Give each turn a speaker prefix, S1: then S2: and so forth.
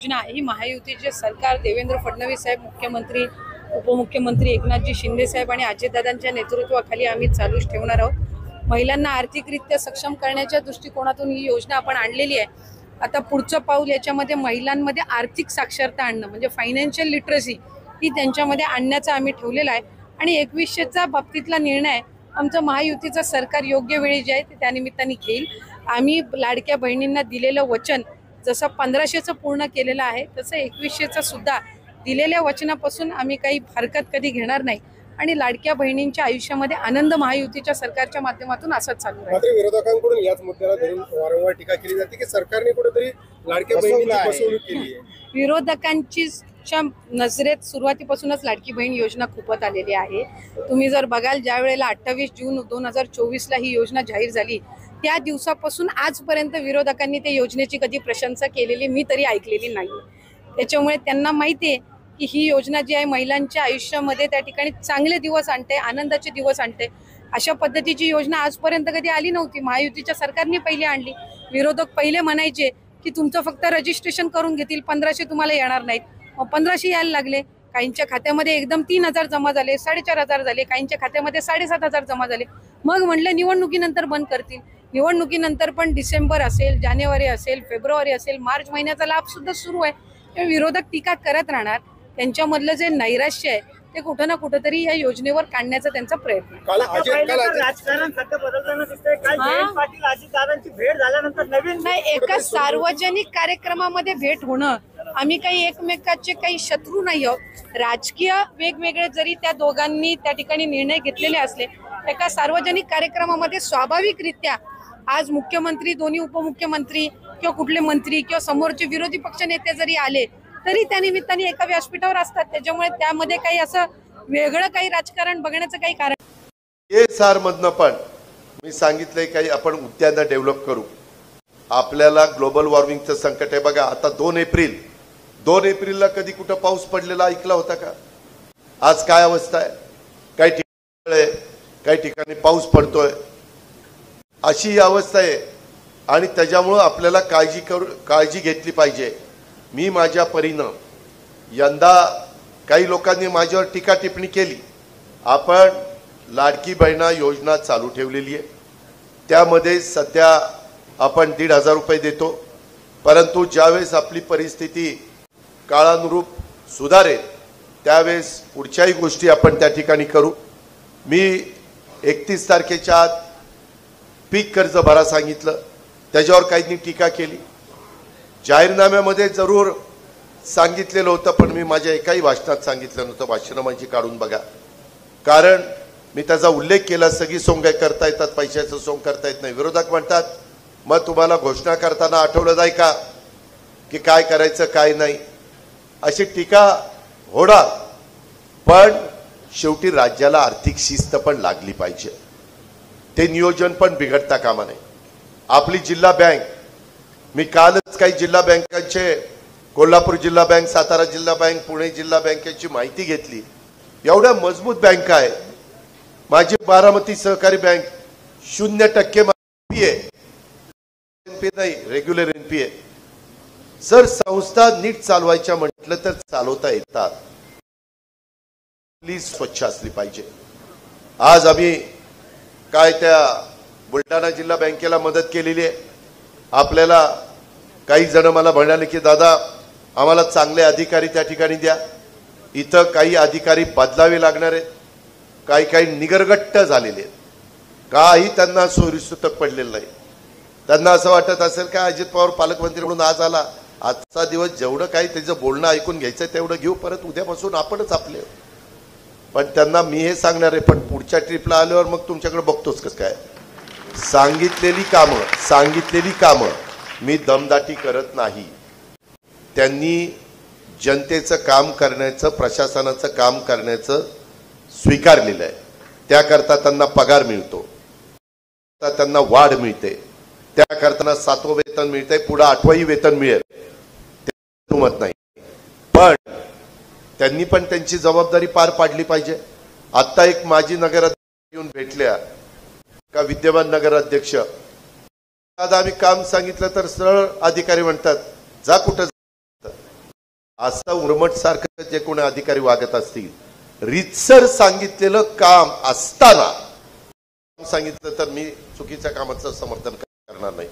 S1: योजना ही महायुतीचे सरकार देवेंद्र फडणवीस साहेब मुख्यमंत्री, उपमुख्यमंत्री एकनाथजी शिंदे साहेब आणि अजितदादांच्या नेतृत्वाखाली आम्ही चालूच ठेवणार आहोत। महिलांना आर्थिकरित्या सक्षम करण्याच्या दृष्टिकोनातून ही योजना आपण आणलेली आहे। आता पुढचं पाऊल याच्यामध्ये महिलांमध्ये आर्थिक साक्षरता आणणं म्हणजे फायनान्शियल लिटरसी ही त्यांच्यामध्ये आणण्याचा आम्ही ठेवलेला आहे। आणि 2100चा बाबतीतला निर्णय आमचं महायुतीचं सरकार योग्य वेळी जे आहे ते त्यानिमित्ताने घेईल। आम्ही लाडक्या बहिणींना दिलेलं वचन जसं 1500चं पूर्ण केलेलं आहे तसं 2100चं सुद्धा दिलेल्या वचनापासून आम्ही काही हरकत कधी घेणार नाही आणि लाडक्या बहिणींच्या आयुष्यामध्ये आनंद महायुतीच्या सरकारच्या माध्यमातून असंच चालू आहे।
S2: मात्र विरोधकांकडून याच मुद्द्याला धरून वारंवार टीका केली जाते की सरकारने कुठेतरी लाडक्या बहिणींची फसवणूक केली आहे।
S1: विरोधकांची नजरेत सुरुवातीपासूनच लाडकी बहीण योजना खूपच आलेली आहे। तुम्ही जर बघाल ज्या वेळेला 28 जून 2024ला ही योजना जाहीर झाली त्या दिवसापासून आजपर्यंत विरोधकांनी त्या योजनेची कधी प्रशंसा केलेली मी तरी ऐकलेली नाही। त्याच्यामुळे त्यांना माहिती आहे की ही योजना जी आहे महिलांच्या आयुष्यामध्ये त्या ठिकाणी चांगले दिवस आणते, आनंदाचे दिवस आणते। अशा पद्धतीची योजना आजपर्यंत कधी आली नव्हती। महायुतीच्या सरकारने पहिले आणली। विरोधक पहिले म्हणायचे की तुमचं फक्त रजिस्ट्रेशन करून घेतील, 1500 तुम्हाला येणार नाहीत। मग 1500 यायला लागले। काहींच्या खात्यामध्ये एकदम 3000 जमा झाले, 4500 झाले, काहींच्या खात्यामध्ये 7500 जमा झाले। मग म्हणलं निवडणुकीनंतर बंद करतील। निवडणुकीनंतर पण डिसेंबर असेल, जानेवारी असेल, फेब्रुवारी असेल, मार्च महिन्याचा लाभ सुद्धा सुरू आहे। विरोधक टीका करत राहणार। त्यांच्यामधलं जे नैराश्य आहे ते कुठं ना कुठेतरी या योजनेवर काढण्याचा त्यांचा प्रयत्न आहे।
S3: राजकारण सध्या बदलताना दिसतंय। काल जयंत पाटील अजितदादांची भेट झाल्यानंतर नवीन
S1: नाही, एका सार्वजनिक कार्यक्रमामध्ये भेट होणं, आम्ही काही एकमेकाचे काही शत्रू नाही आहोत। राजकीय वेगवेगळे जरी त्या दोघांनी त्या ठिकाणी निर्णय घेतलेले असले, एका सार्वजनिक कार्यक्रमामध्ये स्वाभाविकरित्या आज मुख्यमंत्री, दोन्ही उपमुख्यमंत्री किंवा कुठले मंत्री किंवा समोरचे विरोधी पक्ष नेते जरी आले तरी त्या निमित्ताने एका व्यासपीठावर असतात। त्याच्यामुळे त्यामध्ये काही असं वेगळं काही राजकारण बघण्याचं काही कारण
S4: ASR मधनं पण मी सांगितलंय काही आपण उद्यानं डेव्हलप करू। आपल्याला ग्लोबल वॉर्मिंगचं संकट आहे बघा। आता 2 एप्रिलला कधी कुठं पाऊस पडलेला ऐकला होता का? आज काय अवस्था आहे? काही ठिकाणी काही ठिकाणी पाऊस पडतोय, अशी अवस्था आहे। आणि त्याच्यामुळे आपल्याला काळजी घेतली पाहिजे। मी माझ्या परीनं यंदा काही लोकांनी माझ्यावर टीका टिप्पणी केली। आपण लाडकी बहिणा योजना चालू ठेवलेली आहे, त्यामध्ये सध्या आपण 1500 रुपये देतो। परंतु ज्यावेळेस आपली परिस्थिती काळानुरूप सुधारेल त्यावेळेस पुढच्याही गोष्टी आपण त्या ठिकाणी करू। मी 31 तारखेच्या आत पीक कर्ज भरा सांगितलं, त्याच्यावर काहींनी टीका केली। जाहीरनाम्यामध्ये जरूर सांगितलेलं होतं, पण मी माझ्या एकाही भाषणात सांगितलं नव्हतं। भाषणं माझी काढून बघा, कारण मी त्याचा उल्लेख केला। सगळी सोंग करता येतात, पैशाचं सोंग करता येत नाही। विरोधक म्हणतात मग तुम्हाला घोषणा करताना आठवलं जाय का की काय करायचं काय नाही, अशी टीका होणार। पण शेवटी राज्याला आर्थिक शिस्त पण लागली पाहिजे, ते नियोजन पण बिघडता कामा नये। आपली जिल्हा बँक, मी कालच काही जिल्हा बँकांचे, कोल्हापूर जिल्हा बँक, सातारा जिल्हा बँक, पुणे जिल्हा बँकेची माहिती घेतली। एवढ्या मजबूत बँका आहे। माझी बारामती सहकारी बँक 0% NPA नाही, रेग्युलर NPA। सर संस्था नीट चालवायच्या म्हटलं तर चालवता येतात, प्लीज स्वच्छ असली पाहिजे। आज आम्ही काय त्या बुलढाणा जिल्हा बँकेला मदत केलेली आहे। आपल्याला काही जण मला म्हणाले की दादा आम्हाला चांगले अधिकारी त्या ठिकाणी द्या। इथं काही अधिकारी बदलावे लागणार आहेत, काही निगरगट्ट झालेले आहेत, काही त्यांना सोयीसुतक पडलेलं नाही। त्यांना असं वाटत असेल का अजित पवार पालकमंत्री म्हणून आज आला, आजचा दिवस जेवढं काही त्याचं बोलणं ऐकून घ्यायचं तेवढं घेऊ, परत उद्यापासून आपणच आपले। पण त्यांना मी हे सांगणार आहे, पण पुढच्या ट्रिपला आल्यावर मग तुमच्याकडे बघतोच कसं काय। सांगितलेली कामं मी दमदाटी करत नाही। त्यांनी जनतेचं काम करण्याचं, प्रशासनाचं काम करण्याचं स्वीकारलेलं आहे। त्याकरता त्यांना पगार मिळतो, त्यांना वाढ मिळते, त्याकरता 7वं वेतन मिळतंय, पुढे 8वंही वेतन मिळेल, मत नाही। पण त्यांनी पण त्यांची जबाबदारी पार पाडली पाहिजे। आता एक माजी नगराध्यक्ष येऊन भेटल्या का विद्यमान नगराध्यक्ष, दादा आम्ही काम सांगितलं तर सरळ अधिकारी म्हणतात जा कुठं आता उर्मट सारखं जे कोणी अधिकारी वागत असतील, रीतसर सांगितलेलं काम असताना सांगितलं तर मी चुकीच्या कामाचं समर्थन करणार नाही.